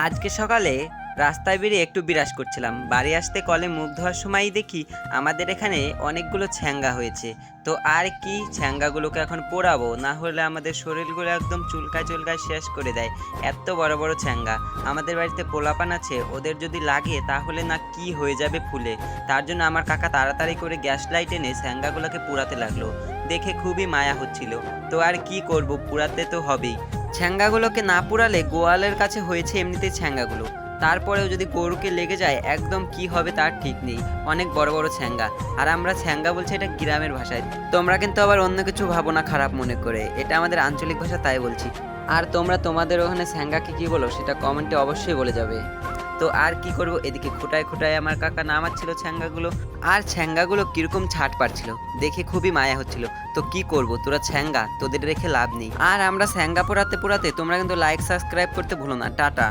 আজকে সকালে রাস্তায় বেরিয়ে একটু বিরাস করছিলাম, বাড়ি আসতে কলে মুখ ধোয়ার সময়ই দেখি আমাদের এখানে অনেকগুলো ছ্যাঙ্গা হয়েছে। তো আর কি ছ্যাঙ্গাগুলোকে এখন পোড়াবো, না হলে আমাদের শরীরগুলো একদম চুলকায় চুলকায় শেষ করে দেয়। এত বড় বড় ছ্যাঙ্গা, আমাদের বাড়িতে পোলাপান আছে, ওদের যদি লাগে তাহলে না কি হয়ে যাবে ফুলে। তার জন্য আমার কাকা তাড়াতাড়ি করে গ্যাস লাইট এনে ছ্যাঙ্গাগুলোকে পোড়াতে লাগলো। দেখে খুবই মায়া হচ্ছিল। তো আর কি করব, পোড়াতে তো হবেই। ছ্যাঙ্গাগুলোকে না পোড়ালে গোয়ালের কাছে হয়েছে এমনিতেই ছ্যাঙ্গাগুলো, তারপরেও যদি গরুকে লেগে যায় একদম কি হবে তার ঠিক নেই। অনেক বড় বড় ছ্যাঙ্গা, আর আমরা ছ্যাঙ্গা বলছি এটা গ্রামের ভাষায়। তোমরা কিন্তু আবার অন্য কিছু ভাবো না খারাপ মনে করে, এটা আমাদের আঞ্চলিক ভাষা তাই বলছি। আর তোমরা তোমাদের ওখানে ছ্যাঙ্গাকে কি বলো সেটা কমেন্টে অবশ্যই বলে যাবে। তো আর কি করব, এদিকে খুঁটায় খুঁটায় আমার কাকা নামাচ্ছিল ছ্যাঙ্গাগুলো, আর ছ্যাঙ্গাগুলো কিরকম ছাট পারছিল, দেখে খুবই মায়া হচ্ছিল। তো কি করব, তোরা ছ্যাঙ্গা, তোদের রেখে লাভ নেই। আর আমরা ছ্যাঙ্গা পোড়াতে পোড়াতে তোমরা কিন্তু লাইক সাবস্ক্রাইব করতে ভুলো না। টাটা।